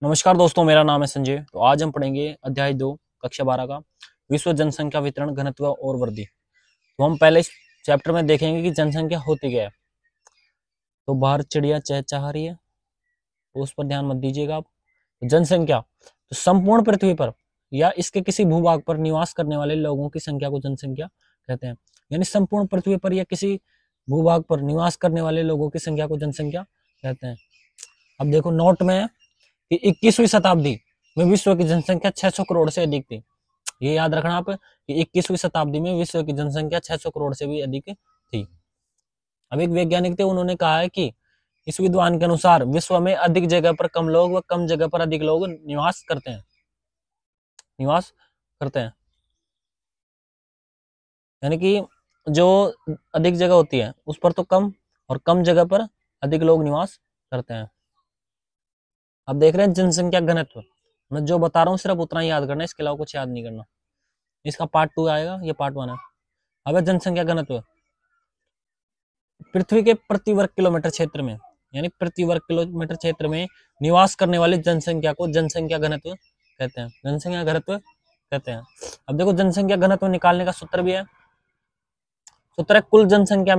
नमस्कार दोस्तों, मेरा नाम है संजय। तो आज हम पढ़ेंगे अध्याय 2 कक्षा 12 का विश्व जनसंख्या वितरण घनत्व और वृद्धि। तो हम पहले इस चैप्टर में देखेंगे कि जनसंख्या होती क्या है। तो बाहर चिड़िया चहचहा रही है, तो उस पर ध्यान मत दीजिएगा आप। तो जनसंख्या तो संपूर्ण पृथ्वी पर या इसके किसी भूभाग पर निवास करने वाले लोगों की संख्या को जनसंख्या कहते हैं। यानी संपूर्ण पृथ्वी पर या किसी भूभाग पर निवास करने वाले लोगों की संख्या को जनसंख्या कहते हैं। अब देखो नोट में है कि 21वीं शताब्दी में विश्व की जनसंख्या 600 करोड़ से अधिक थी। ये याद रखना आप कि 21वीं शताब्दी में विश्व की जनसंख्या 600 करोड़ से भी अधिक थी। अब एक वैज्ञानिक थे, उन्होंने कहा है कि इस विद्वान के अनुसार विश्व में अधिक जगह पर कम लोग व कम जगह पर अधिक लोग निवास करते हैं। यानी कि जो अधिक जगह होती है उस पर तो कम और कम जगह पर अधिक लोग निवास करते हैं। अब देख रहे हैं जनसंख्या घनत्व। मैं जो बता रहा हूँ सिर्फ उतना ही याद करना है, इसके अलावा कुछ याद नहीं करना। इसका पार्ट 2 आएगा, ये पार्ट 1 है। अब जनसंख्या घनत्व पृथ्वी के प्रति वर्ग किलोमीटर क्षेत्र में, यानी प्रति वर्ग किलोमीटर क्षेत्र में निवास करने वाली जनसंख्या को जनसंख्या घनत्व कहते हैं। जनसंख्या घनत्व कहते हैं। अब देखो जनसंख्या घनत्व निकालने का सूत्र भी है। सूत्र है कुल जनसंख्या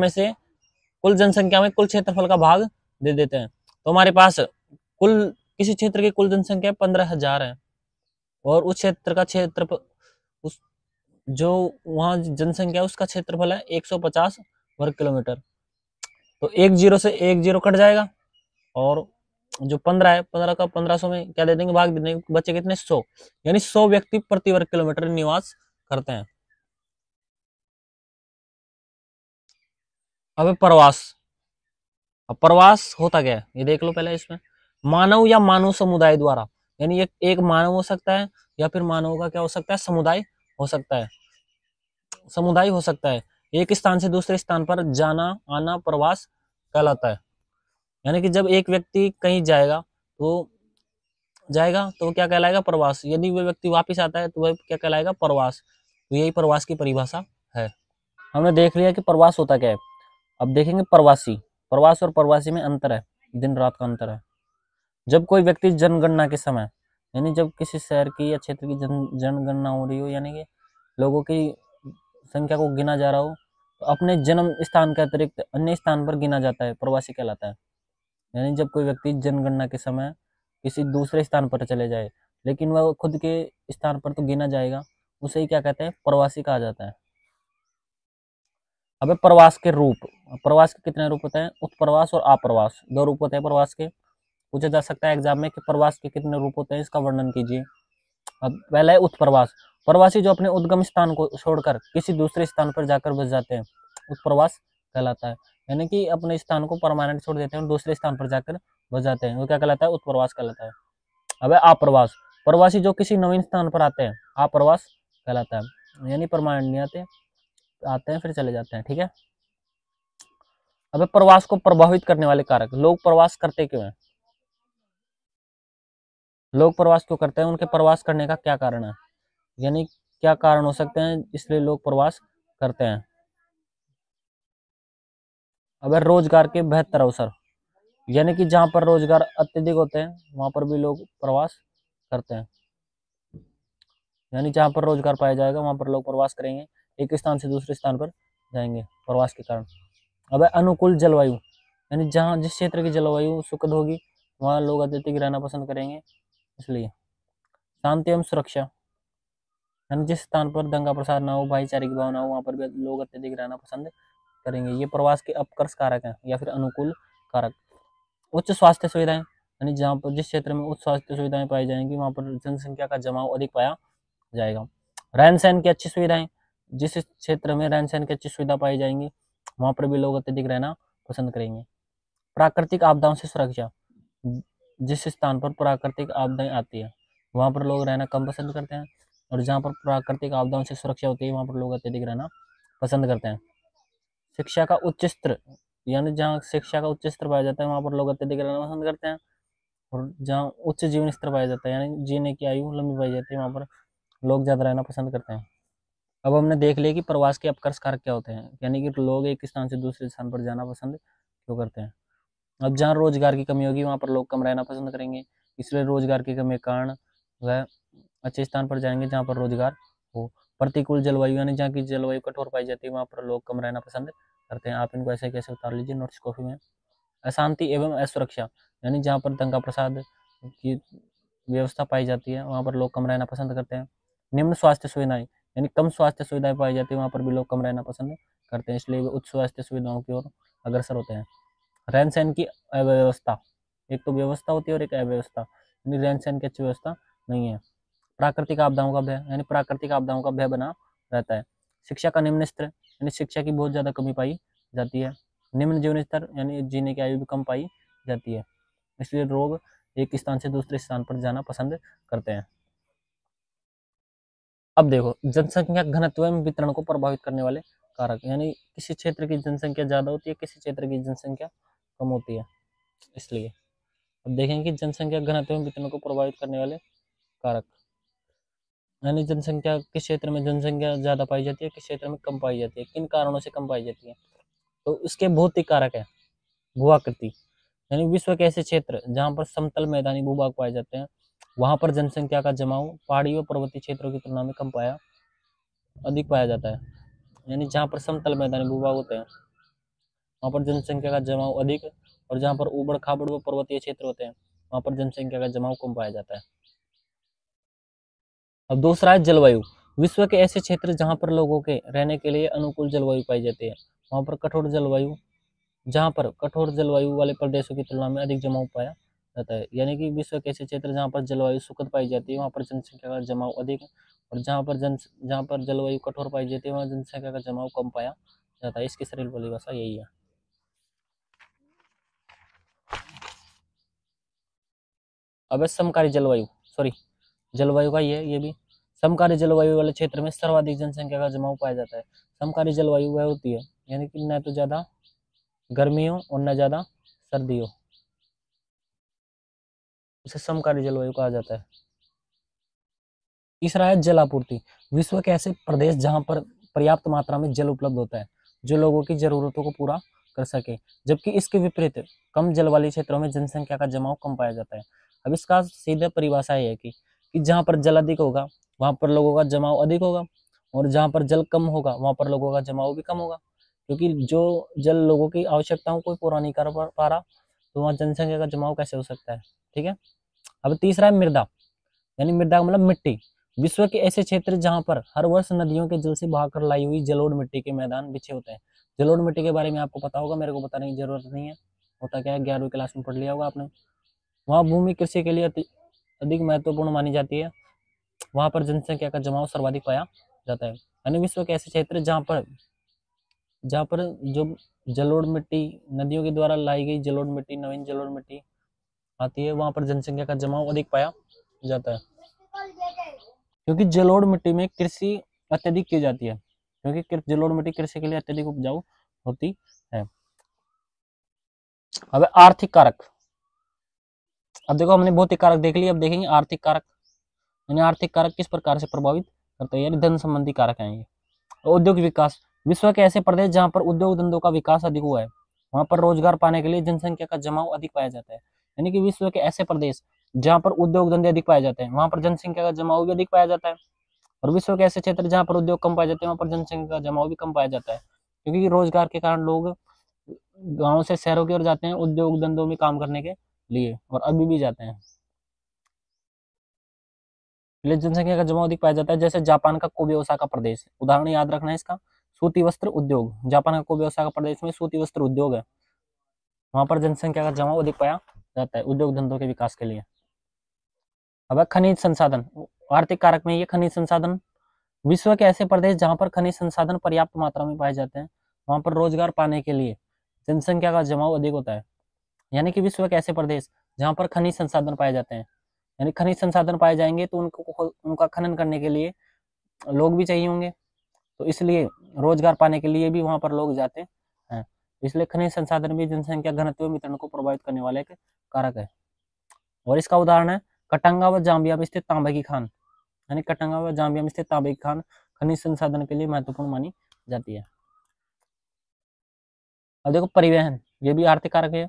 में कुल क्षेत्रफल का भाग दे देते हैं। तो हमारे पास कुल किसी क्षेत्र की कुल जनसंख्या 15,000 है और उस क्षेत्र का क्षेत्रफल, उस जो वहां जनसंख्या उसका क्षेत्रफल है 150 वर्ग किलोमीटर। तो एक जीरो से एक जीरो कट जाएगा और जो 15 है, 15 का 1500 में क्या दे देंगे, भाग दे देंगे, बच्चे कितने 100। यानी 100 व्यक्ति प्रति वर्ग किलोमीटर निवास करते हैं। अब प्रवास। अब प्रवास होता क्या है ये देख लो पहले। इसमें मानव या मानव समुदाय द्वारा, यानी एक मानव हो सकता है या फिर मानव का क्या हो सकता है, समुदाय हो सकता है। समुदाय हो सकता है। एक स्थान से दूसरे स्थान पर जाना आना प्रवास कहलाता है। यानी कि जब एक व्यक्ति कहीं जाएगा तो क्या कहलाएगा, प्रवास। यदि वह व्यक्ति वापस आता है तो वह क्या कहलाएगा, प्रवास। तो यही प्रवास की परिभाषा है। हमने देख लिया कि प्रवास होता क्या है। अब देखेंगे प्रवासी। प्रवास और प्रवासी में अंतर है, दिन रात का अंतर है। जब कोई व्यक्ति जनगणना के समय, यानी जब किसी शहर की या क्षेत्र की जनगणना हो रही हो, यानी कि लोगों की संख्या को गिना जा रहा हो, तो अपने जन्म स्थान के अतिरिक्त अन्य स्थान पर गिना जाता है, प्रवासी कहलाता है। यानी जब कोई व्यक्ति जनगणना के समय किसी दूसरे स्थान पर चले जाए लेकिन वह खुद के स्थान पर तो गिना जाएगा, उसे ही क्या कहते हैं, प्रवासी कहा जाता है। अब प्रवास के रूप। प्रवास के कितने रूप होते हैं, उत्प्रवास और अप्रवास, दो रूप होते हैं प्रवास के। पूछा जा सकता है एग्जाम में कि प्रवास के कितने रूप होते हैं, इसका वर्णन कीजिए। अब पहला है उत्प्रवास। प्रवासी जो अपने उद्गम स्थान को छोड़कर किसी दूसरे स्थान पर जाकर बस जाते हैं, उत्प्रवास कहलाता है। यानी कि अपने स्थान को परमानेंट छोड़ देते हैं और दूसरे स्थान पर जाकर बस जाते हैं, वो क्या कहलाता है, उत्प्रवास कहलाता है। अब है अप्रवास। प्रवासी जो किसी नवीन स्थान पर आते हैं, अप्रवास कहलाता है। यानी परमानेंट नहीं आते, आते हैं फिर चले जाते हैं, ठीक है। अब प्रवास को प्रभावित करने वाले कारक। लोग प्रवास करते क्यों हैं, लोग प्रवास क्यों करते हैं, उनके प्रवास करने का क्या कारण है, यानी क्या कारण हो सकते हैं इसलिए लोग प्रवास करते हैं। अब रोजगार के बेहतर अवसर। यानी कि जहां पर रोजगार अत्यधिक होते हैं वहां पर भी लोग प्रवास करते हैं। यानी जहां पर रोजगार पाया जाएगा वहां पर लोग प्रवास करेंगे, एक स्थान से दूसरे स्थान पर जाएंगे प्रवास के कारण। अब अनुकूल जलवायु। यानी जहाँ जिस क्षेत्र की जलवायु सुखद होगी वहाँ लोग अत्यधिक रहना पसंद करेंगे, इसलिए। शांति एवं सुरक्षा। यानी जिस स्थान पर दंगा प्रसाद ना हो, भाईचारे की भावना हो, वहाँ पर भी लोग अत्यधिक रहना पसंद करेंगे। ये प्रवास के अपकर्ष कारक हैं या फिर अनुकूल कारक। उच्च स्वास्थ्य सुविधाएं। यानी जहाँ पर जिस क्षेत्र में उच्च स्वास्थ्य सुविधाएं पाई जाएंगी वहाँ पर जनसंख्या का जमाव अधिक पाया जाएगा। रहन सहन की अच्छी सुविधाएं। जिस क्षेत्र में रहन सहन की अच्छी सुविधा पाई जाएंगी वहाँ पर भी लोग अत्यधिक रहना पसंद करेंगे। प्राकृतिक आपदाओं से सुरक्षा। जिस स्थान पर प्राकृतिक आपदाएं आती है वहाँ पर लोग रहना कम पसंद करते हैं, और जहाँ पर प्राकृतिक आपदाओं से सुरक्षा होती है वहाँ पर लोग अत्यधिक रहना पसंद करते हैं। शिक्षा का उच्च स्तर। यानी जहाँ शिक्षा का उच्च स्तर पाया जाता है वहाँ पर लोग अत्यधिक रहना पसंद करते हैं, और जहाँ उच्च जीवन स्तर पाया जाता है यानी जीने की आयु लंबी पाई जाती है वहाँ पर लोग ज़्यादा रहना पसंद करते हैं। अब हमने देख लिया कि प्रवास के अपकर्ष कारक क्या होते हैं, यानी कि लोग एक स्थान से दूसरे स्थान पर जाना पसंद क्यों करते हैं। अब जहाँ रोजगार की कमी होगी वहाँ पर लोग कम रहना पसंद करेंगे, इसलिए रोजगार की कमी के कारण वह अच्छे स्थान पर जाएंगे जहाँ पर रोजगार हो। प्रतिकूल जलवायु यानी जहाँ की जलवायु कठोर पाई जाती है वहाँ पर लोग कम रहना पसंद करते हैं। आप इनको ऐसे कैसे उतार लीजिए नोट्स कॉपी में। अशांति एवं असुरक्षा यानी जहाँ पर दंगा प्रसाद की व्यवस्था पाई जाती है वहाँ पर लोग कम रहना पसंद करते हैं। निम्न स्वास्थ्य सुविधाएं यानी कम स्वास्थ्य सुविधाएं पाई जाती है वहाँ पर भी लोग कम रहना पसंद करते हैं, इसलिए वे उच्च स्वास्थ्य सुविधाओं की ओर अग्रसर होते हैं। रहन सहन की अव्यवस्था, एक तो व्यवस्था होती है और एक अव्यवस्था, यानी रहन सहन की अच्छी व्यवस्था नहीं है। प्राकृतिक आपदाओं का भय यानी प्राकृतिक आपदाओं का भय बना रहता है। शिक्षा का निम्न स्तर यानी शिक्षा की बहुत ज़्यादा कमी पाई जाती है। निम्न जीवन स्तर यानी जीने की आयु भी कम पाई जाती है, इसलिए लोग एक स्थान से दूसरे स्थान पर जाना पसंद करते हैं। अब देखो जनसंख्या घनत्व एवं वितरण को प्रभावित करने वाले कारक, यानी किसी क्षेत्र की जनसंख्या ज़्यादा होती है, किसी क्षेत्र की जनसंख्या कम होती है। इसलिए अब देखेंगे कि जनसंख्या घनत्व एवं वितरण को प्रभावित करने वाले कारक, यानी जनसंख्या किस क्षेत्र में जनसंख्या ज़्यादा पाई जाती है, किस क्षेत्र में कम पाई जाती है, किन कारणों से कम पाई जाती है। तो इसके भौतिक कारक है। भूआकृति यानी विश्व के ऐसे क्षेत्र जहाँ पर समतल मैदानी भूभाग पाए जाते हैं वहाँ पर जनसंख्या का जमाव पहाड़ी व पर्वतीय क्षेत्रों की तुलना में अधिक पाया जाता है। यानी जहाँ पर समतल मैदानी भूभाग होते हैं वहाँ पर जनसंख्या का जमाव अधिक, और जहाँ पर ऊबड़ खाबड़ व पर्वतीय क्षेत्र होते हैं वहाँ पर जनसंख्या का जमाव कम पाया जाता है। अब दूसरा है जलवायु। विश्व के ऐसे क्षेत्र जहाँ पर लोगों के रहने के लिए अनुकूल जलवायु पाई जाती है वहाँ पर कठोर जलवायु, जहाँ पर कठोर जलवायु वाले प्रदेशों की तुलना में अधिक जमाव पाया जाता है। यानी कि विश्व के ऐसे क्षेत्र जहाँ पर जलवायु सुखद पाई जाती है वहाँ पर जनसंख्या का जमाव अधिक, और जहाँ पर जलवायु कठोर पाई जाती है वहाँ जनसंख्या का जमाव कम पाया जाता है। इसकी सरल परिभाषा यही है। अब समकारी जलवायु, जलवायु का ये भी समकारी जलवायु वाले क्षेत्र में सर्वाधिक जनसंख्या का जमाव पाया जाता है। समकारी जलवायु वह होती है यानी कि न तो ज्यादा गर्मी हो और न ज्यादा सर्दी हो, इसे समकारी जलवायु कहा जाता है। तीसरा है जल आपूर्ति। विश्व के ऐसे प्रदेश जहाँ पर पर्याप्त मात्रा में जल उपलब्ध होता है जो लोगों की जरूरतों को पूरा कर सके, जबकि इसके विपरीत कम जल वाले क्षेत्रों में जनसंख्या का जमाव कम पाया जाता है। अब इसका सीधा परिभाषा है कि जहाँ पर जल अधिक होगा वहाँ पर लोगों का जमाव अधिक होगा, और जहाँ पर जल कम होगा वहाँ पर लोगों का जमाव भी कम होगा, क्योंकि जो जल लोगों की आवश्यकताओं को पूरा नहीं कर पा रहा तो वहाँ जनसंख्या का जमाव कैसे हो सकता है। ठीक है। अब तीसरा है मृदा, यानी मृदा मतलब मिट्टी। विश्व के ऐसे क्षेत्र जहाँ पर हर वर्ष नदियों के जल से बहाकर लाई हुई जलोढ़ मिट्टी के मैदान बिछे होते हैं। जलोढ़ मिट्टी के बारे में आपको पता होगा, मेरे को बताने की जरूरत नहीं है, होता क्या है 11वीं क्लास में पढ़ लिया होगा आपने। वहाँ भूमि कृषि के लिए अधिक महत्वपूर्ण मानी जाती है, वहाँ पर जनसंख्या का जमाव सर्वाधिक पाया जाता है। यानी विश्व के ऐसे क्षेत्र जहाँ पर जो जलोढ़ मिट्टी, नदियों के द्वारा लाई गई जलोढ़ मिट्टी, नवीन जलोढ़ मिट्टी आती है वहाँ पर जनसंख्या का जमाव अधिक पाया जाता है, क्योंकि जलोढ़ मिट्टी में कृषि अत्यधिक की जाती है, क्योंकि जलोढ़ मिट्टी कृषि के लिए अत्यधिक उपजाऊ होती है। अब आर्थिक कारक। अब देखो हमने भौतिक कारक देख लिया, अब देखेंगे आर्थिक कारक। यानी आर्थिक कारक किस प्रकार से प्रभावित करते हैं, यानी धन संबंधी कारक हैं ये। औद्योगिक विकास। विश्व के ऐसे प्रदेश जहाँ पर उद्योग धंधों का विकास अधिक हुआ है वहाँ पर रोजगार पाने के लिए जनसंख्या का जमाव अधिक पाया जाता है। यानी कि विश्व के ऐसे प्रदेश जहाँ पर उद्योग धंधे अधिक पाए जाते हैं वहाँ पर जनसंख्या का जमाव भी अधिक पाया जाता है, और विश्व के ऐसे क्षेत्र जहाँ पर उद्योग कम पाए जाते हैं वहाँ पर जनसंख्या का जमाव भी कम पाया जाता है, क्योंकि रोजगार के कारण लोग गाँव से शहरों की ओर जाते हैं उद्योग धंधों में काम करने के लिए, और अभी भी जाते हैं। जनसंख्या का जमाव अधिक पाया जाता है, जैसे जापान का कोबे ओसाका प्रदेश, उदाहरण याद रखना है इसका, सूती वस्त्र उद्योग। जापान का कोबे ओसाका प्रदेश में सूती वस्त्र उद्योग है, वहां पर जनसंख्या का जमाव अधिक पाया जाता है उद्योग धंधों के विकास के लिए। अब खनिज संसाधन, आर्थिक कारक में ये खनिज संसाधन। विश्व के ऐसे प्रदेश जहां पर खनिज संसाधन पर्याप्त मात्रा में पाए जाते हैं वहां पर रोजगार पाने के लिए जनसंख्या का जमाव अधिक होता है। यानी कि विश्व के ऐसे प्रदेश जहां पर खनिज संसाधन पाए जाते हैं, यानी खनिज संसाधन पाए जाएंगे तो उनका खनन करने के लिए लोग भी चाहिए होंगे, तो इसलिए रोजगार पाने के लिए भी वहां पर लोग जाते हैं। इसलिए खनिज संसाधन भी जनसंख्या घनत्व वितरण को प्रभावित करने वाले एक कारक है। और इसका उदाहरण है कटंगा व जाम्बिया में स्थित तांबे की खान, यानी कटंगा व जाम्बिया में स्थित तांबे की खान खनिज संसाधन के लिए महत्वपूर्ण मानी जाती है। अब देखो परिवहन, ये भी आर्थिक कारक है।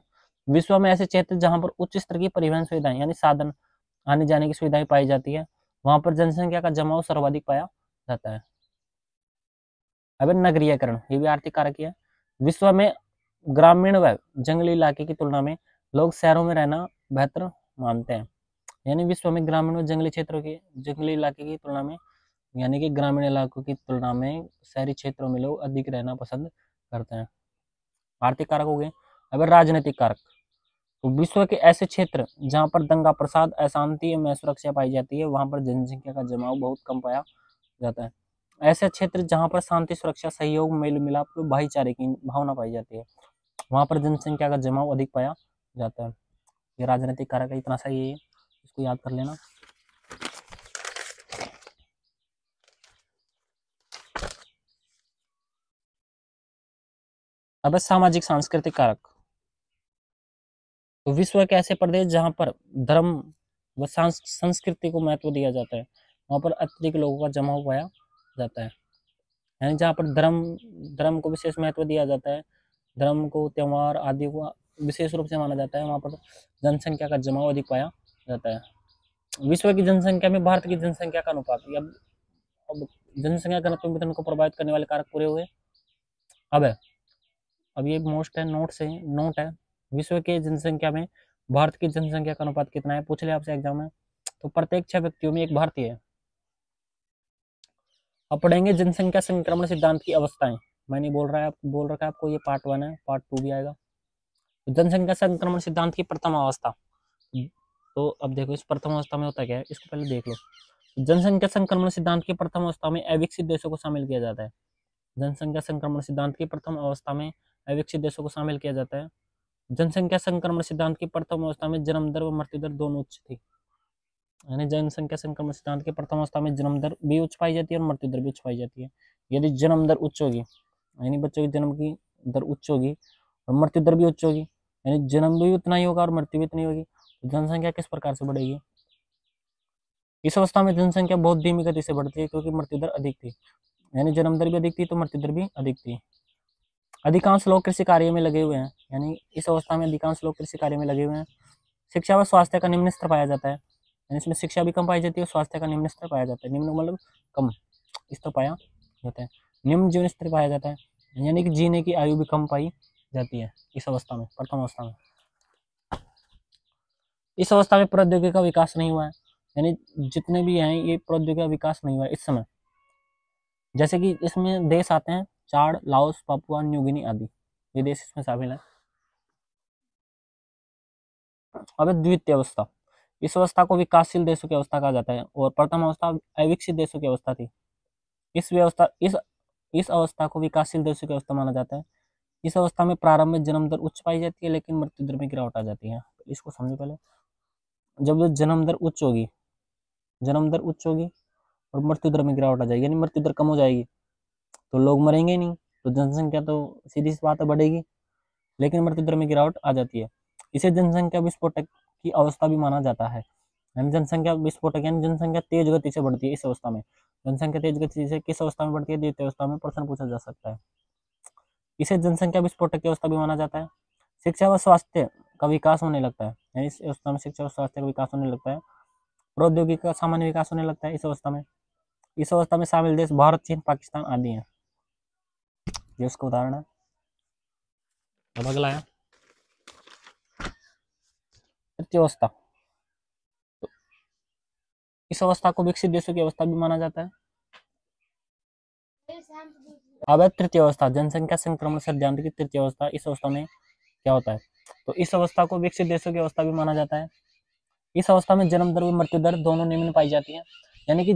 विश्व में ऐसे क्षेत्र जहां पर उच्च स्तर की परिवहन सुविधाएं यानी साधन आने जाने की सुविधाएं पाई जाती है, वहां पर जनसंख्या का जमाव सर्वाधिक पाया जाता है। अब नगरीयकरण, ये भी आर्थिक कारक ही है। विश्व में ग्रामीण व जंगली इलाके की तुलना में लोग शहरों में रहना बेहतर मानते हैं। यानी विश्व में ग्रामीण व जंगली क्षेत्रों की जंगली इलाके की तुलना में, यानी कि ग्रामीण इलाकों की तुलना में शहरी क्षेत्रों में लोग अधिक रहना पसंद करते हैं। आर्थिक कारक हो गए। अब राजनीतिक कारक, तो विश्व के ऐसे क्षेत्र जहां पर दंगा प्रसाद, अशांति में सुरक्षा पाई जाती है, वहां पर जनसंख्या का जमाव बहुत कम पाया जाता है। ऐसे क्षेत्र जहां पर शांति, सुरक्षा, सहयोग, मेल मिलाप, भाईचारे की भावना पाई जाती है, वहां पर जनसंख्या का जमाव अधिक पाया जाता है। ये राजनीतिक कारक है, इतना सही है, इसको याद कर लेना। अब सामाजिक सांस्कृतिक कारक, तो विश्व के ऐसे प्रदेश जहां पर धर्म व संस्कृति को महत्व दिया जाता है, वहां पर अत्यधिक लोगों का जमाव पाया जाता है। यानी जहाँ पर धर्म धर्म को विशेष महत्व दिया जाता है, धर्म को, त्योहार आदि को विशेष रूप से माना जाता है, वहाँ पर जनसंख्या का जमाव अधिक पाया जाता है। विश्व की जनसंख्या में भारत की जनसंख्या का अनुपात, अब जनसंख्या घनत्व वितरण को प्रभावित करने वाले कारक पूरे हुए। अब ये मोस्ट है, नोट है। विश्व के जनसंख्या में भारत की जनसंख्या का अनुपात कितना है, पूछ ले आपसे एग्जाम में। तो प्रत्येक 6 व्यक्तियों में एक भारतीय है। अब पढ़ेंगे जनसंख्या संक्रमण सिद्धांत की अवस्थाएं। मैंने बोल रखा है आपको, ये पार्ट 1 है, पार्ट 2 भी आएगा। तो जनसंख्या संक्रमण सिद्धांत की प्रथम अवस्था, तो अब देखो इस प्रथम अवस्था में होता क्या है, इसको पहले देख लो। जनसंख्या संक्रमण सिद्धांत की प्रथम अवस्था में अविकसित देशों को शामिल किया जाता है। जनसंख्या संक्रमण सिद्धांत की प्रथम अवस्था में अविकसित देशों को शामिल किया जाता है। जनसंख्या संक्रमण सिद्धांत की प्रथम अवस्था में जन्म दर व मृत्यु दर दोनों उच्च थी। यानी जनसंख्या संक्रमण सिद्धांत की प्रथम अवस्था में जन्म दर भी उच्च पाई जाती है और मृत्यु दर भी उच्च पाई जाती है। यदि जन्म दर उच्च होगी, यानी बच्चों की जन्म की दर उच्च होगी और मृत्यु दर भी उच्च होगी, यानी जन्म भी उतना ही होगा और मृत्यु भी उतनी होगी, तो जनसंख्या किस प्रकार से बढ़ेगी। इस अवस्था में जनसंख्या बहुत धीमी गति से बढ़ती है, क्योंकि मृत्यु दर अधिक थी। यानी जन्म दर भी अधिक थी तो मृत्यु दर भी अधिक थी। अधिकांश लोग कृषि कार्य में लगे हुए हैं, यानी इस अवस्था में अधिकांश लोग कृषि कार्य में लगे हुए हैं। शिक्षा व स्वास्थ्य का निम्न स्तर पाया जाता है, यानी इसमें शिक्षा भी कम पाई जाती है और स्वास्थ्य का निम्न स्तर पाया जाता है। निम्न मतलब कम स्तर पाया जाता है। निम्न जीवन स्तर पाया जाता है, यानी कि जीने की आयु भी कम पाई जाती है इस अवस्था में, प्रथम अवस्था में। इस अवस्था में प्रौद्योगिकी का विकास नहीं हुआ है, यानी जितने भी हैं ये प्रौद्योगिकी का विकास नहीं हुआ है इस समय। जैसे कि इसमें देश आते हैं चाड, लाओस, पापुआ न्यू गिनी आदि, ये देश इसमें शामिल है। अब द्वितीय अवस्था, इस अवस्था को विकासशील देशों की अवस्था कहा जाता है और प्रथम अवस्था अविकसित देशों की अवस्था थी। इस अवस्था को विकासशील देशों की अवस्था माना जाता है। इस अवस्था में प्रारंभ में जन्म दर उच्च पाई जाती है, लेकिन मृत्यु दर में गिरावट आ जाती है। इसको समझो पहले। जब जन्म दर उच्च होगी और मृत्यु दर में गिरावट आ जाएगी, यानी मृत्यु दर कम हो जाएगी, तो लोग मरेंगे नहीं, तो जनसंख्या तो सीधी सी बात है बढ़ेगी, लेकिन मृत्यु दर में गिरावट आ जाती है। इसे जनसंख्या विस्फोटक की अवस्था भी माना जाता है। यानी जनसंख्या विस्फोटक, यानी जनसंख्या तेज गति से बढ़ती है इस अवस्था में। जनसंख्या तेज गति से किस अवस्था में बढ़ती है, द्वितीय अवस्था में प्रश्न पूछा जा सकता है। इसे जनसंख्या विस्फोटक की अवस्था भी माना जाता है। शिक्षा व स्वास्थ्य का विकास होने लगता है, यानी इस अवस्था में शिक्षा व स्वास्थ्य का विकास होने लगता है। प्रौद्योगिकी का सामान्य विकास होने लगता है इस अवस्था में। इस अवस्था में शामिल देश भारत, चीन, पाकिस्तान आदि हैं। ये उसका उदाहरण है। अब अगला है तृतीय अवस्था। तो इस अवस्था को विकसित देशों की अवस्था भी माना जाता है। अब है तृतीय अवस्था, जनसंख्या संक्रमण सिद्धांत की तृतीय अवस्था। इस अवस्था में क्या होता है, तो इस अवस्था को विकसित देशों की अवस्था भी माना जाता है। इस अवस्था में जन्म दर व मृत्यु दर दोनों निम्न पाई जाती है, यानी कि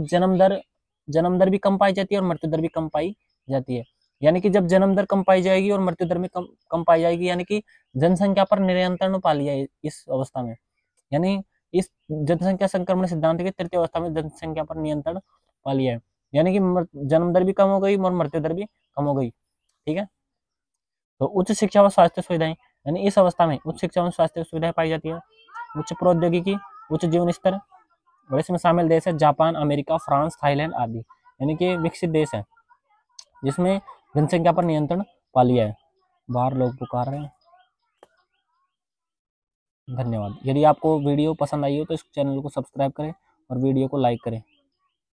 जन्म दर भी कम पाई जाती है और मृत्यु दर भी कम पाई जाती है। यानी कि जब जन्म दर कम पाई जाएगी और मृत्यु दर में कम पाई जाएगी, यानी कि जनसंख्या पर नियंत्रण पा लिया है इस अवस्था में। यानी इस जनसंख्या संक्रमण सिद्धांत की तृतीय अवस्था में जनसंख्या पर नियंत्रण पा लिया है, यानी कि जन्म दर भी कम हो गई और मृत्यु दर भी कम हो गई। ठीक है। तो उच्च शिक्षा व स्वास्थ्य सुविधाएं, यानी इस अवस्था में उच्च शिक्षा व स्वास्थ्य सुविधाएं पाई जाती है। उच्च प्रौद्योगिकी, उच्च जीवन स्तर, और इसमें शामिल देश है जापान, अमेरिका, फ्रांस, थाईलैंड आदि, यानी कि विकसित देश है जिसमें जनसंख्या पर नियंत्रण पा लिया है। बाहर लोग पुकार रहे हैं। धन्यवाद। यदि आपको वीडियो पसंद आई हो तो इस चैनल को सब्सक्राइब करें और वीडियो को लाइक करें।